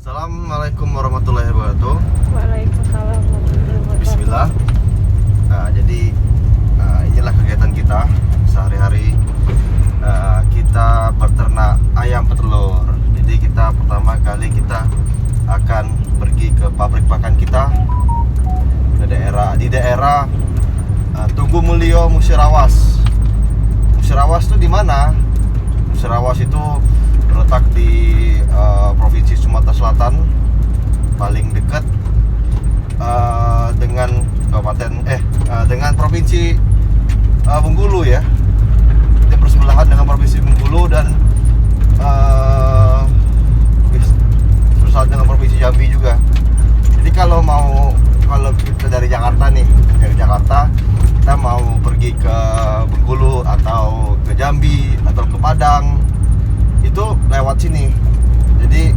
Assalamualaikum warahmatullahi wabarakatuh. Waalaikumsalam warahmatullahi wabarakatuh. Bismillah. Jadi inilah kegiatan kita sehari-hari. Kita beternak ayam petelur. Jadi kita pertama kali kita akan pergi ke pabrik pakan kita di daerah Tugu Mulyo, Musirawas. Musirawas itu di mana? Musirawas itu terletak di Provinsi Sumatera Selatan, paling dekat dengan Provinsi Bengkulu ya. Itu bersebelahan dengan Provinsi Bengkulu dan bersebelahan dengan Provinsi Jambi juga. Jadi kalau kita dari Jakarta kita mau pergi ke Bengkulu atau ke Jambi atau ke Padang, itu lewat sini. Jadi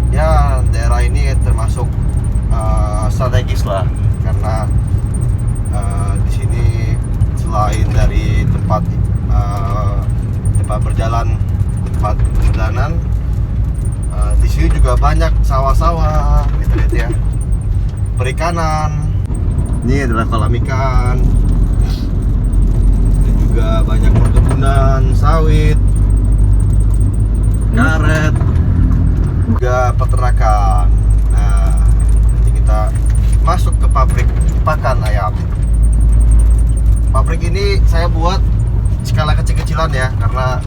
ya daerah ini termasuk strategis lah, karena di sini selain dari tempat perjalanan, di sini juga banyak sawah-sawah gitu ya, perikanan. Ini adalah kolam ikan, dan juga banyak perkebunan sawit, karet, juga peternakan. Nah, nanti kita masuk ke pabrik pakan ayam. Pabrik ini saya buat skala kecil-kecilan ya, karena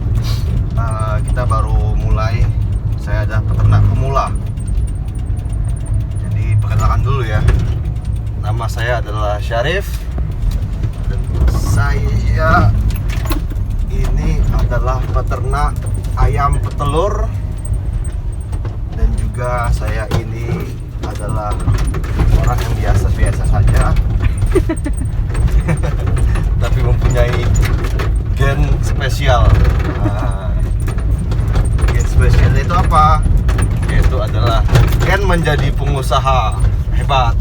kita baru mulai. Saya adalah peternak pemula. Jadi perkenalkan dulu ya. Nama saya adalah Syarif, dan saya ini adalah peternak ayam petelur, dan juga saya ini adalah orang yang biasa-biasa saja tapi mempunyai gen spesial. Gen spesial itu apa? Yaitu adalah gen menjadi pengusaha hebat.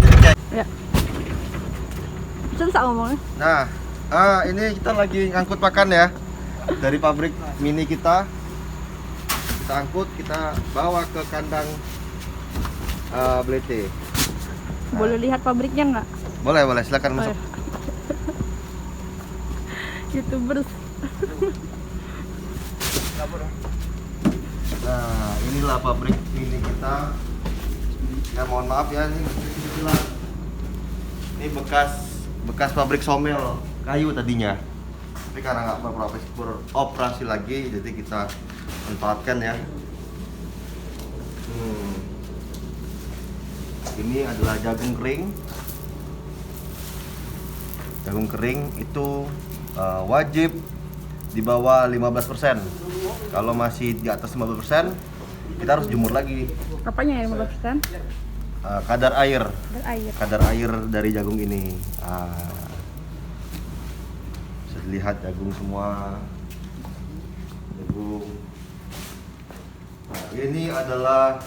Jadi kayak Ya. Censak ngomongnya. Ini kita lagi ngangkut pakan ya dari pabrik mini kita. Kita angkut, kita bawa ke kandang Blete. Boleh lihat pabriknya nggak? Boleh, silakan Oh, masuk. ya. YouTubers. Nah, inilah pabrik mini kita. Ya mohon maaf ya, ini kecil-kecilan. Ini bekas pabrik somel kayu tadinya. Tapi karena nggak beroperasi lagi, jadi kita manfaatkan ya. Ini adalah jagung kering. Jagung kering itu wajib di bawah 15%. Kalau masih di atas 15%, kita harus jemur lagi. Apanya ya 15%? Kadar air. Air. Kadar air dari jagung ini. Bisa dilihat jagung semua. Jagung. Nah, ini adalah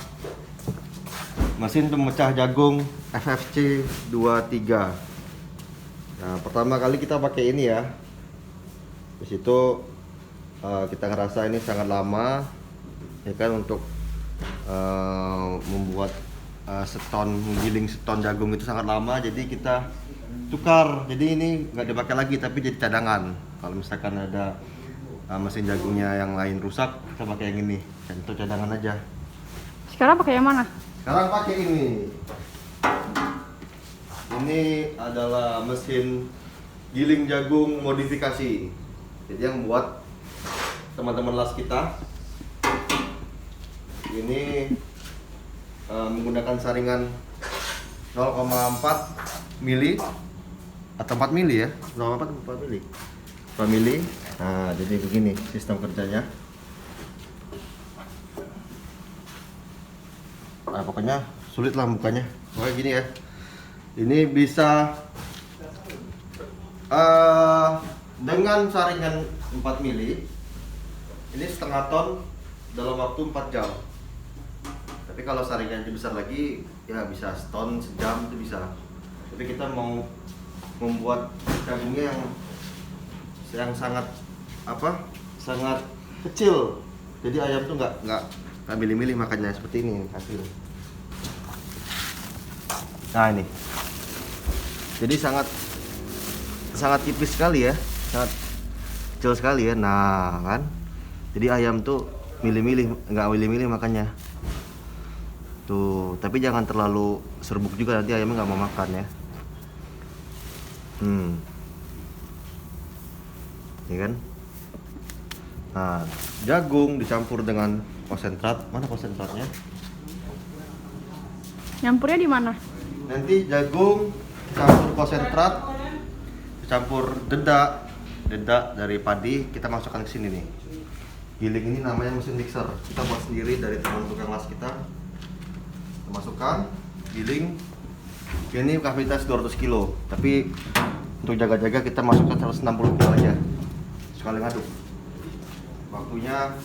mesin pemecah jagung FFC 23. Nah, pertama kali kita pakai ini ya. Di situ kita ngerasa ini sangat lama, ya kan, untuk membuat menggiling seton jagung itu sangat lama. Jadi kita tukar. Jadi ini nggak dipakai lagi, tapi jadi cadangan. Kalau misalkan ada mesin jagungnya yang lain rusak, kita pakai yang ini. Dan itu cadangan aja. Sekarang pakai yang mana? Sekarang pakai ini. Ini adalah mesin giling jagung modifikasi. Jadi yang buat teman-teman las kita ini menggunakan saringan 0,4 mili atau 4 mili ya, 0,4 atau 4 mili, 4 mili. Nah, jadi begini sistem kerjanya. Pokoknya sulit lah bukanya. Pokoknya gini ya. Ini bisa dengan saringan 4 mili, ini setengah ton dalam waktu 4 jam. Tapi kalau saringannya besar lagi, ya bisa seton, sejam itu bisa. Tapi kita mau membuat jagungnya yang sangat kecil. Jadi ayam tuh nggak nggak milih-milih makannya seperti ini hasil. Nah ini, jadi sangat tipis sekali ya, sangat kecil sekali ya. Nah kan, jadi ayam tuh nggak milih-milih makannya. Tuh, tapi jangan terlalu serbuk juga, nanti ayamnya nggak mau makan ya. Ya kan? Nah, jagung dicampur dengan konsentrat. Mana konsentratnya? Nyampurnya di mana? Nanti jagung campur konsentrat, campur dedak dari padi, kita masukkan ke sini nih. Giling ini namanya mesin mixer. Kita buat sendiri dari teman tukang las kita. Kita masukkan, giling. Ini kapasitas 200 kilo, tapi untuk jaga-jaga kita masukkan 160 kilo aja. Sekali ngaduk. Waktunya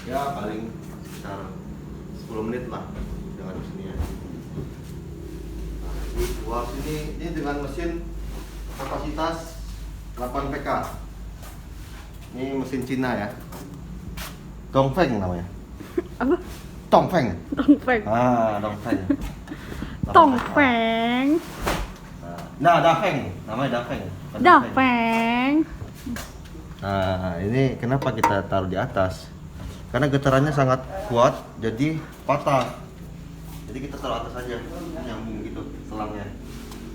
ya paling sekitar 10 menit lah kita ngaduk sini ya. Wah, ini dengan mesin kapasitas 8 PK. Ini mesin Cina ya. Dongfeng namanya. Apa? Dongfeng. Tongfeng. Dongfeng. Tongfeng. Nah, Dafeng. Namanya Dafeng. Dafeng. Nah, ini kenapa kita taruh di atas? Karena getarannya sangat kuat, jadi patah. Jadi kita taruh atas aja, nyambung gitu selangnya.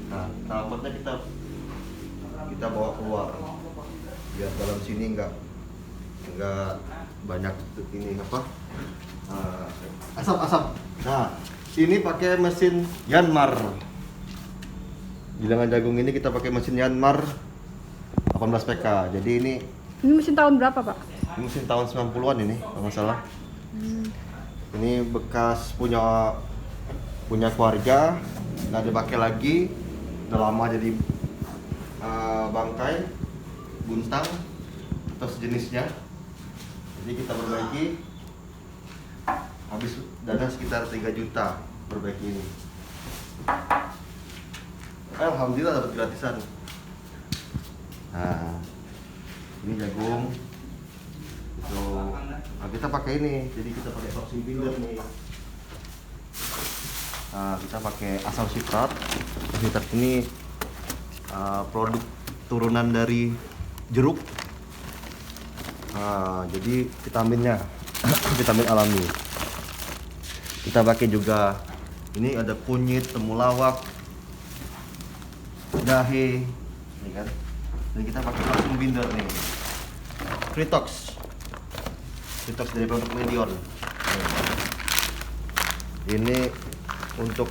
Nah, knalpotnya kita bawa keluar, biar dalam sini nggak banyak ini apa asap. Nah, ini pakai mesin Yanmar. Gilingan jagung ini kita pakai mesin Yanmar 18 PK. Jadi ini mesin tahun berapa, Pak? Ini mesin tahun 90-an ini, kalau nggak salah. Ini bekas punya keluarga, nggak dipakai lagi, udah lama jadi bangkai, buntang atau sejenisnya. Jadi kita perbaiki, habis dana sekitar 3 juta perbaiki ini. Alhamdulillah dapat gratisan. Nah, ini jagung. Nah, kita pakai ini, jadi kita pakai topping binder nih. Nah, kita pakai asam citrat. Asam citrat ini produk turunan dari jeruk. Nah, jadi vitaminnya vitamin alami. Kita pakai juga ini ada kunyit, temulawak, jahe, ini kan. Jadi kita pakai topping binder nih. Fritox dari produk Medion. Ini untuk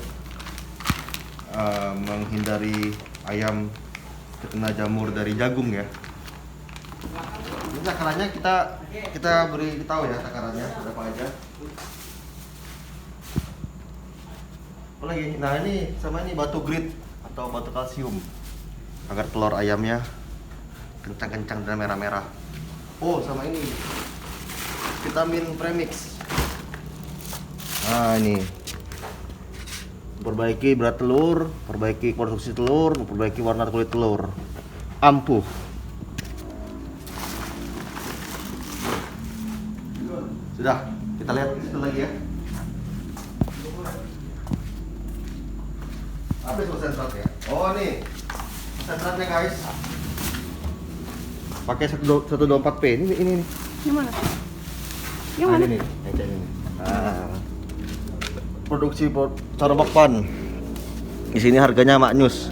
menghindari ayam terkena jamur dari jagung ya. Ini takarannya kita beri tahu ya, takarannya berapa aja. Apa lagi? Nah, ini sama ini batu grit atau batu kalsium agar telur ayamnya kencang-kencang dan merah-merah. Oh, sama ini vitamin premix. Nah, ini perbaiki berat telur, perbaiki produksi telur, perbaiki warna kulit telur. Ampuh. Sudah, kita lihat itu lagi ya. Habis konsentratnya. Oh, nih konsentratnya guys. Pakai 124P. Ini. Yang mana? Yang mana? Ini nih, yang ini. Produksi Carobakpan. Di sini harganya maknyus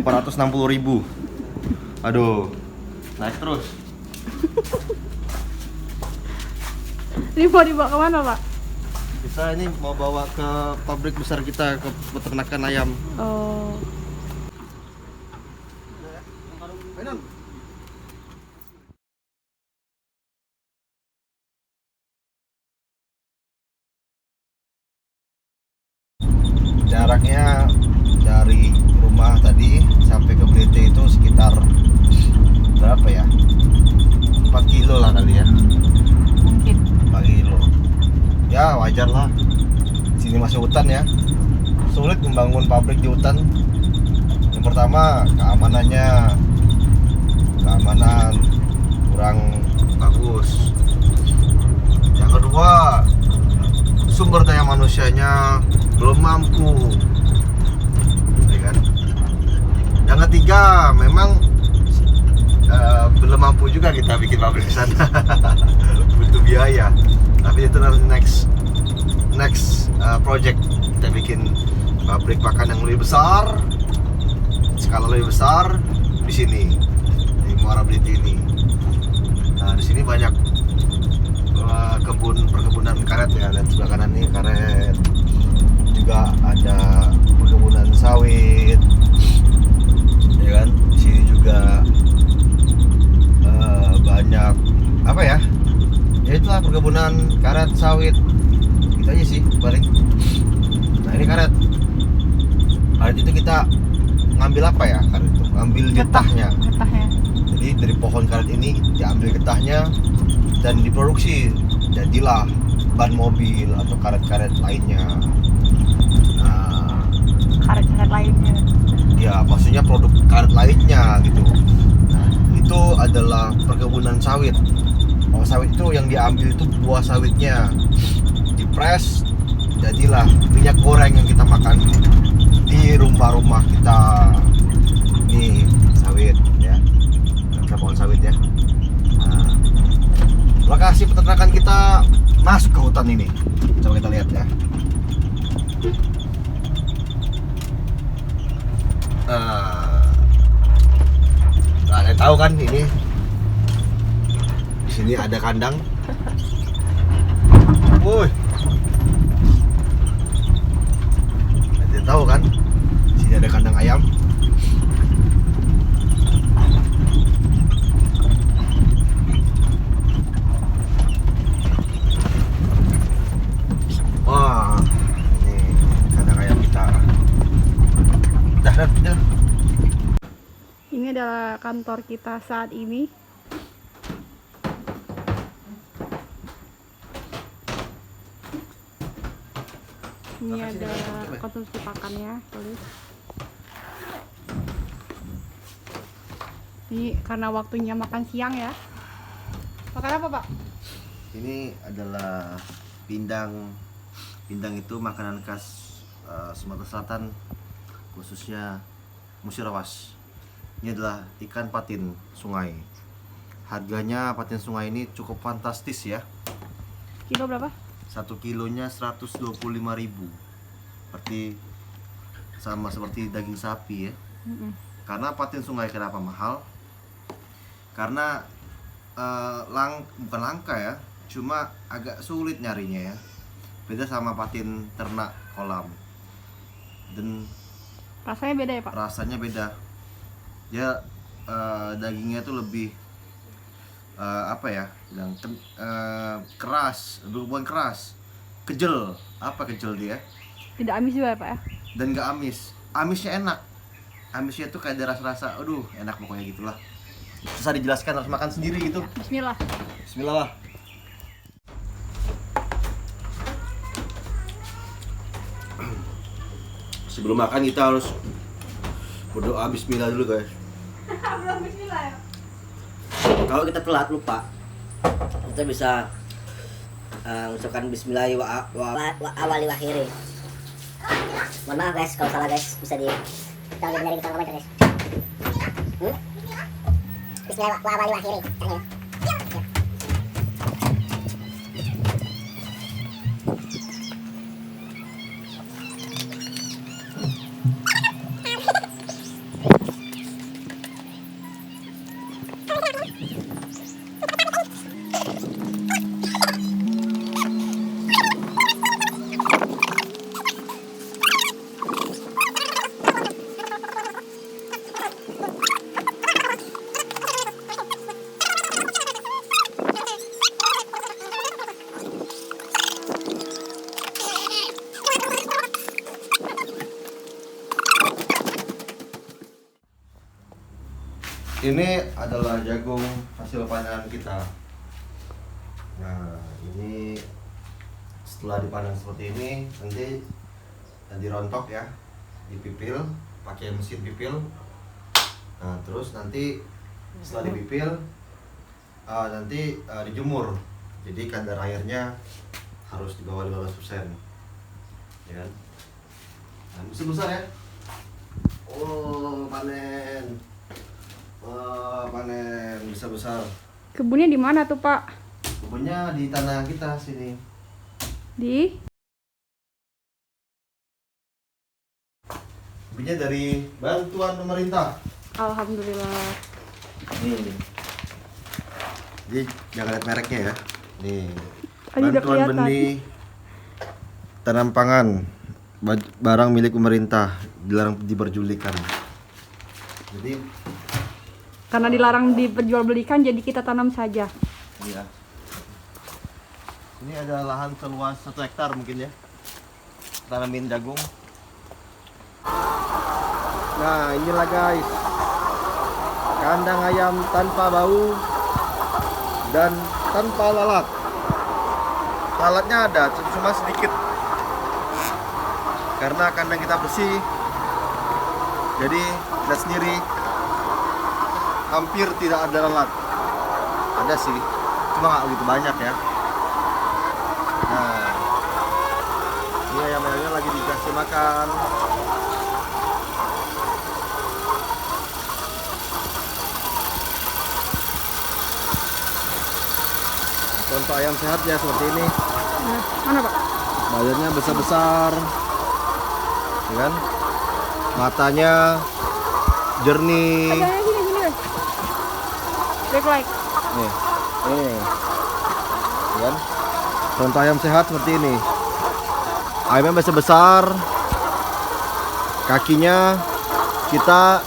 460.000. Aduh, naik terus. Ini mau dibawa kemana, Pak? Kita ini mau bawa ke pabrik besar kita, ke peternakan ayam. Oh. Jaraknya dari rumah tadi sampai ke BT itu sekitar berapa ya? 4 kilo lah kali ya. Mungkin 4 kilo. Ya wajar lah. Sini masih hutan ya. Sulit membangun pabrik di hutan. Yang pertama keamanan kurang bagus. Yang kedua sumber daya manusianya belum mampu, ya kan? Yang ketiga, memang belum mampu juga kita bikin pabrik di sana. Butuh biaya. Tapi itu nanti next project, kita bikin pabrik pakan yang lebih besar, skala lebih besar di sini, di Muara Beliti ini. Nah, di sini banyak perkebunan karet ya, dan sebelah kanan ini karet. Juga ada perkebunan sawit, ya kan? Di sini juga banyak apa ya? Ya itulah perkebunan karet, sawit. Itu aja sih paling. Nah, ini karet. Karet itu kita ngambil apa ya? Karet itu ngambil getahnya. Jadi dari pohon karet ini diambil getahnya dan diproduksi, jadilah ban mobil atau karet-karet lainnya. Nah, Karet-karet lainnya. ya maksudnya produk karet lainnya gitu. Nah, itu adalah perkebunan sawit. Oh, sawit itu yang diambil itu buah sawitnya, dipres, jadilah minyak goreng yang kita makan di rumah-rumah kita. Ini sawit ya, kita pohon sawit ya. Nah, lokasi peternakan kita masuk ke hutan ini. Coba kita lihat ya. Kalian tahu kan ini di sini ada kandang. Woi, kalian tahu kan? Di sini ada kandang ayam. Wah, ini kandang ayam kita. Dah. Ini adalah kantor kita saat ini. Ini ada konsumsi pakannya, tulis. Ini karena waktunya makan siang ya. Makan apa, Pak? Ini adalah pindang. Pindang itu makanan khas Sumatera Selatan, khususnya Musirawas. Ini adalah ikan patin sungai. Harganya patin sungai ini cukup fantastis ya. Kilo berapa? 1 kilonya 125.000. Berarti sama seperti daging sapi ya. Karena patin sungai kenapa mahal? Karena bukan langka ya, cuma agak sulit nyarinya ya. Beda sama patin ternak kolam. Dan Rasanya beda ya, Pak? rasanya beda. Dia dagingnya tuh lebih apa ya? Bilang keras, bukan keras. Kejel. Apa kejel dia? Tidak amis juga ya, Pak ya? Dan gak amis. Amisnya enak. Amisnya tuh kayak ada rasa-rasa, aduh, enak pokoknya gitulah. Susah dijelaskan, harus makan sendiri gitu. Ya, bismillah. Bismillah lah. Sebelum makan kita harus berdoa bismillah dulu, guys. Belum bismillah ya? Kalau kita telat lupa, kita bisa mengucapkan bismillah wa awali wa akhiri. Mohon maaf guys kalau salah guys, bisa di kita udah benerin di kolom komentar guys. Bismillah wa awali wa akhiri. Ini adalah jagung hasil panen kita. Nah, ini setelah dipanen seperti ini nanti dirontok ya, dipipil pakai mesin pipil. Nah, terus nanti setelah dipipil nanti dijemur. Jadi kadar airnya harus di bawah 15%, ya kan? Nah, besar ya. Oh, panen. Wah, panen besar. Kebunnya di mana tuh, Pak? Kebunnya di tanah kita sini. Di? Kebunnya dari bantuan pemerintah. Alhamdulillah. Nih. Jadi jangan lihat mereknya ya. Nih. Tadi udah Bantuan kelihatan. benih tanam pangan barang milik pemerintah dilarang diperjualbelikan. Jadi Karena dilarang diperjualbelikan, jadi kita tanam saja. iya. Ini ada lahan seluas 1 hektar mungkin ya. Tanamin jagung. Nah, inilah guys. Kandang ayam tanpa bau dan tanpa lalat. Lalatnya ada, cuma sedikit. Karena kandang kita bersih. Jadi, lihat sendiri. Hampir tidak ada lalat. Ada sih, cuma nggak begitu banyak ya. Nah, ini ayam-ayamnya lagi dikasih makan. Contoh ayam sehat ya seperti ini. Nah, mana, Pak? Badannya besar-besar, ya kan? Matanya jernih. Ada yang sini deh. Backlight. Nih, ini, ya kan? Contoh ayam sehat seperti ini. Ayamnya besar-besar, kakinya kita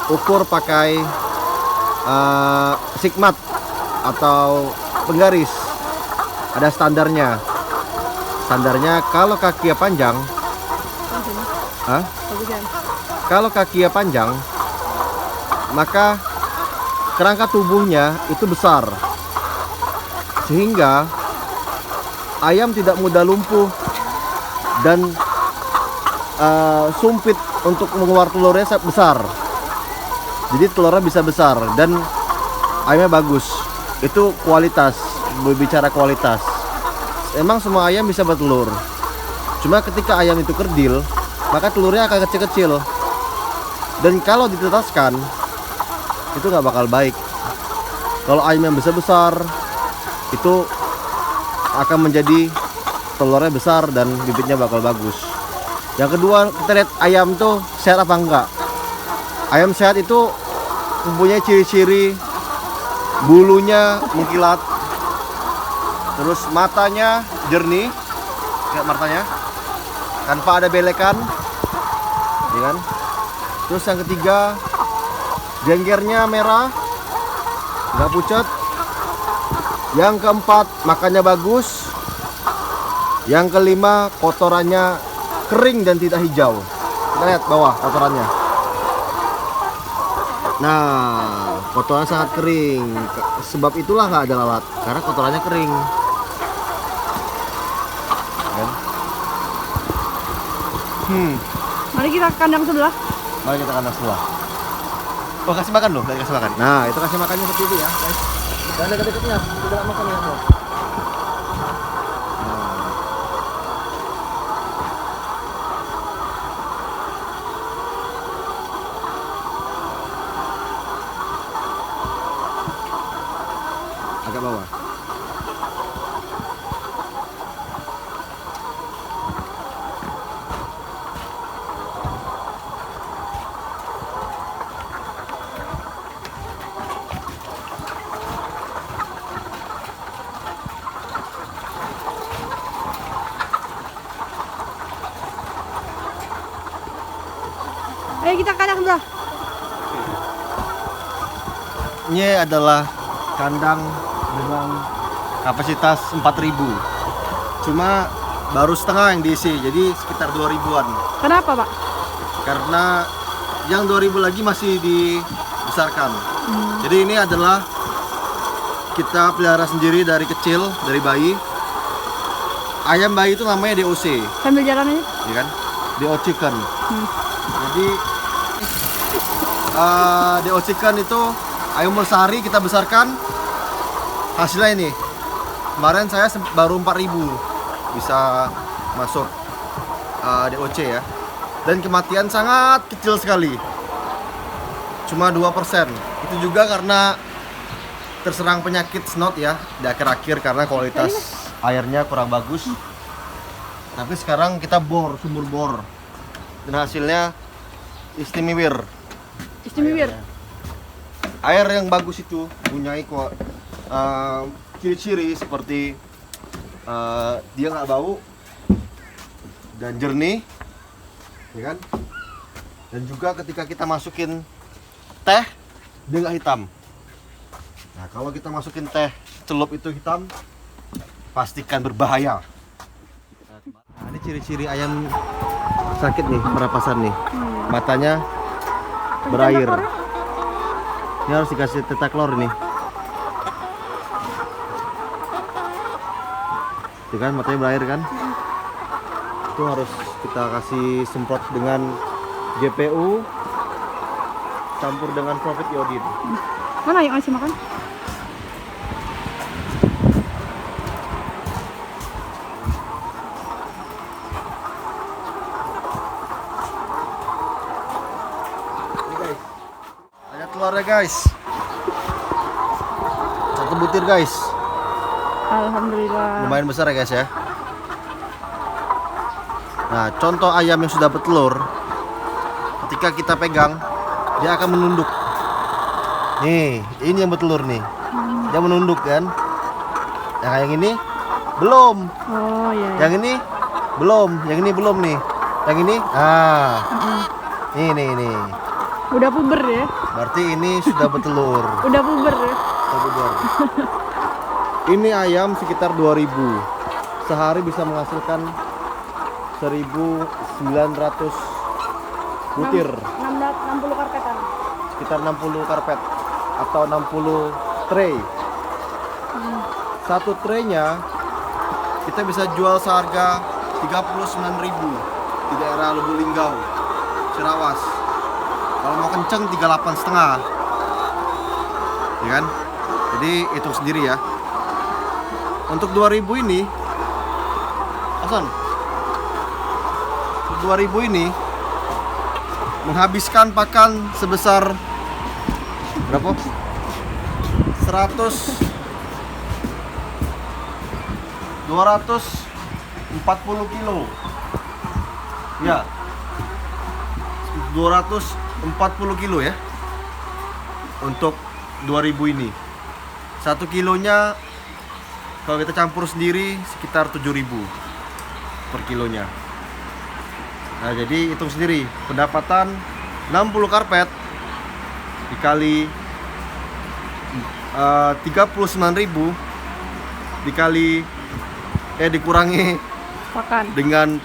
ukur pakai sigmat atau penggaris. Ada standarnya. Standarnya kalau kakinya panjang, hah? Bagusan. Kalau kakinya panjang, maka kerangka tubuhnya itu besar, sehingga ayam tidak mudah lumpuh dan sumpit untuk mengeluarkan telurnya besar. Jadi telurnya bisa besar dan ayamnya bagus. Itu kualitas, berbicara kualitas. Emang semua ayam bisa bertelur. Cuma ketika ayam itu kerdil, maka telurnya akan kecil-kecil. Dan kalau ditetaskan, itu nggak bakal baik. Kalau ayam yang besar-besar, itu akan menjadi telurnya besar dan bibitnya bakal bagus. Yang kedua, kita lihat ayam tuh sehat apa enggak. Ayam sehat itu mempunyai ciri-ciri bulunya mengkilat, terus matanya jernih, lihat matanya tanpa ada belekan, ya kan? Terus yang ketiga, genggernya merah, nggak pucat. Yang keempat, makannya bagus. Yang kelima, kotorannya kering dan tidak hijau. Kita lihat bawah kotorannya. Nah, kotoran sangat kering. Sebab itulah nggak ada lalat, karena kotorannya kering. Kan? Mari kita ke kandang sebelah. Mari kita kandang sebelah. Oh, kasih makan loh, kasih makan. Nah, itu kasih makannya seperti itu ya, guys. Jangan dekat-dekatnya, tidak makan ya, bro. Agak bawah. Ayo kita ke kandang sebelah. Ini adalah kandang dengan kapasitas 4.000. Cuma baru setengah yang diisi, jadi sekitar 2.000-an. Kenapa, Pak? Karena yang 2.000 lagi masih dibesarkan. Jadi ini adalah kita pelihara sendiri dari kecil, dari bayi. Ayam bayi itu namanya DOC, Sambil jalan aja. ya kan? DO chicken. Jadi DO chicken itu ayam umur sehari kita besarkan. Hasilnya ini. Kemarin saya baru 4.000. bisa masuk DOC ya. Dan kematian sangat kecil sekali, cuma 2%. Itu juga karena terserang penyakit snot ya di akhir-akhir karena kualitas airnya kurang bagus. Tapi sekarang kita sumur bor, dan hasilnya istimewa. Air yang bagus itu punya ciri-ciri seperti dia nggak bau dan jernih, ya kan? Dan juga ketika kita masukin teh, dia nggak hitam. Nah, kalau kita masukin teh celup itu hitam, pastikan berbahaya. Nah, ini ciri-ciri ayam sakit nih, perapasan nih. Matanya berair. Ini harus dikasih tetaklor nih. Tuh kan, matanya berair kan? Itu harus kita kasih semprot dengan GPU campur dengan profit iodine. Mana yang ngasih makan? Ini guys, ada telurnya guys. 1 butir guys. Alhamdulillah. Lumayan besar ya guys ya. Nah, contoh ayam yang sudah bertelur, ketika kita pegang, dia akan menunduk. Nih, ini yang bertelur nih. Dia menunduk kan. Nah, yang ini belum. Oh iya. Yang ini belum. Yang ini belum nih. Yang ini, ini. Udah puber ya? Berarti ini sudah bertelur. Udah puber ya? Sudah puber. Ini ayam sekitar 2000. Sehari bisa menghasilkan 1900 butir. 60 karpetan. Sekitar 60 karpet atau 60 tray. Satu traynya kita bisa jual seharga 39.000 di daerah Lubuk Linggau, Cirawas. Kalau mau kenceng 38,5, ya kan? Jadi hitung sendiri ya. Untuk 2000 ini, Hasan, 2000 ini menghabiskan pakan sebesar berapa? 240 kilo. Ya. 240 kilo ya. Untuk 2000 ini. 1 kilonya kalau kita campur sendiri sekitar 7.000 per kilonya. Nah, jadi hitung sendiri, pendapatan 60 karpet dikali 39.000 dikali dikurangi Pakan. dengan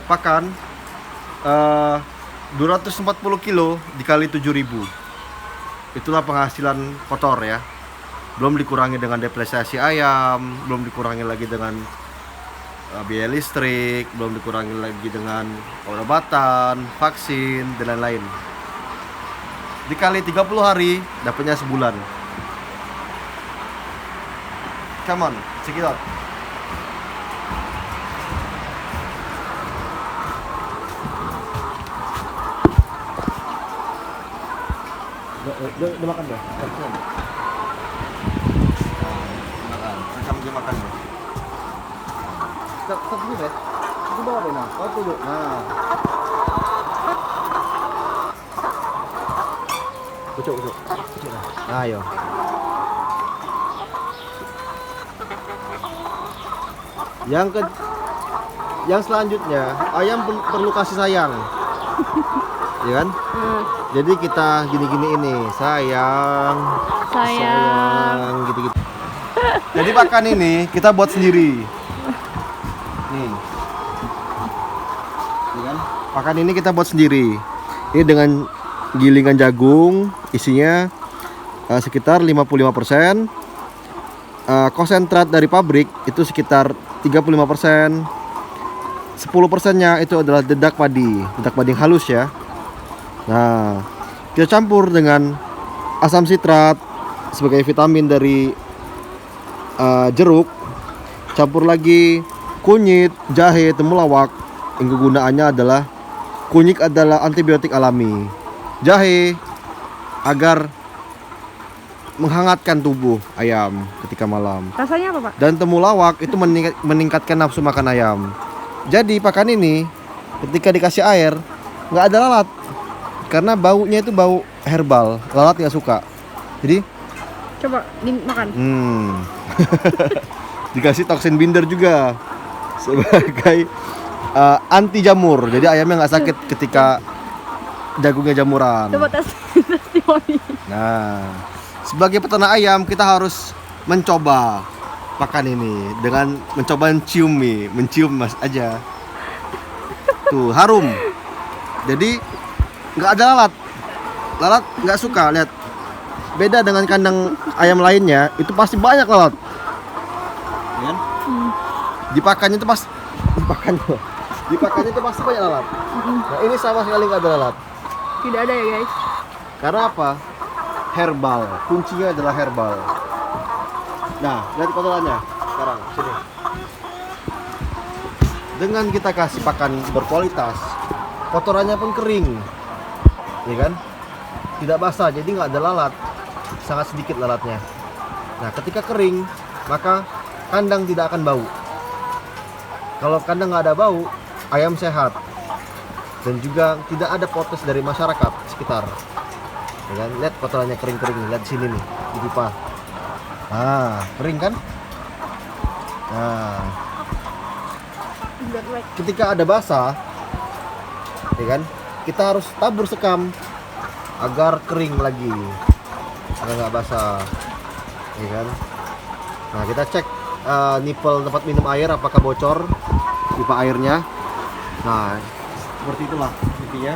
pakan 240 kilo dikali 7.000. Itulah penghasilan kotor ya. Belum dikurangi dengan depresiasi ayam, belum dikurangi lagi dengan biaya listrik, belum dikurangi lagi dengan obat-obatan, vaksin, dan lain-lain. Dikali 30 hari, dapatnya sebulan. Come on, check it out. Udah makan ya? Makan. Rekam dia makan ya. Stop dulu ya. Itu bawa deh nah. Oh tuh. Nah. Ucuk. Nah, ayo. Yang selanjutnya, ayam perlu kasih sayang. Ya kan? Jadi kita gini-gini ini, sayang, gitu-gitu. Jadi pakan ini kita buat sendiri. Nih. Ya kan? Pakan ini kita buat sendiri. Ini dengan gilingan jagung, isinya sekitar 55%. Konsentrat dari pabrik itu sekitar 35%. 10%-nya itu adalah dedak padi yang halus ya. Nah, kita campur dengan asam sitrat sebagai vitamin dari jeruk. Campur lagi kunyit, jahe, temulawak yang kegunaannya adalah kunyit adalah antibiotik alami. Jahe agar menghangatkan tubuh ayam ketika malam. Rasanya apa, Pak? Dan temulawak itu meningkatkan nafsu makan ayam. Jadi pakan ini ketika dikasih air nggak ada lalat karena baunya itu bau herbal. Lalat nggak suka. Jadi Coba dimakan. dikasih toksin binder juga sebagai anti jamur. Jadi ayamnya nggak sakit ketika jagungnya jamuran. Coba tes testimoni. Nah, sebagai peternak ayam kita harus mencoba pakan ini dengan mencoba mencium mas aja. Tuh harum. Jadi nggak ada lalat. Lalat nggak suka lihat. Beda dengan kandang ayam lainnya, itu pasti banyak lalat. Ya kan? Dipakannya itu pasti banyak lalat. Nah ini sama sekali nggak ada lalat. Tidak ada ya, guys. Karena apa? Herbal. Kuncinya adalah herbal. Nah, lihat kotorannya sekarang sini. Dengan kita kasih pakan berkualitas, kotorannya pun kering, ya kan? Tidak basah, jadi nggak ada lalat. Sangat sedikit lalatnya. Nah, ketika kering, maka kandang tidak akan bau. Kalau kandang nggak ada bau, ayam sehat. Dan juga tidak ada protes dari masyarakat sekitar. Ya kan? Lihat kotorannya kering-kering, lihat di sini nih, di pipa. Nah, kering kan? Nah, ketika ada basah, ya kan? Kita harus tabur sekam agar kering lagi, agar nggak basah, ya kan? Nah, kita cek nipel tempat minum air apakah bocor pipa airnya. Nah, seperti itulah intinya.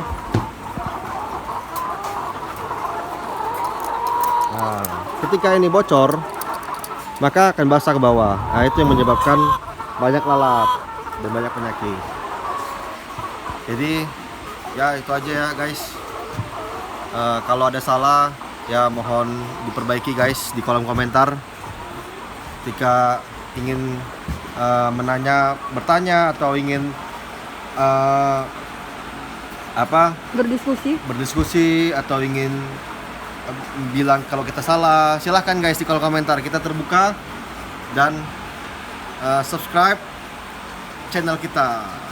Nah, ketika ini bocor, maka akan basah ke bawah. Nah, itu yang menyebabkan banyak lalat dan banyak penyakit. Jadi, ya itu aja ya guys. Kalau ada salah, ya mohon diperbaiki guys di kolom komentar. Ketika ingin bertanya atau ingin berdiskusi atau ingin bilang kalau kita salah, silahkan guys di kolom komentar. Kita terbuka dan subscribe channel kita.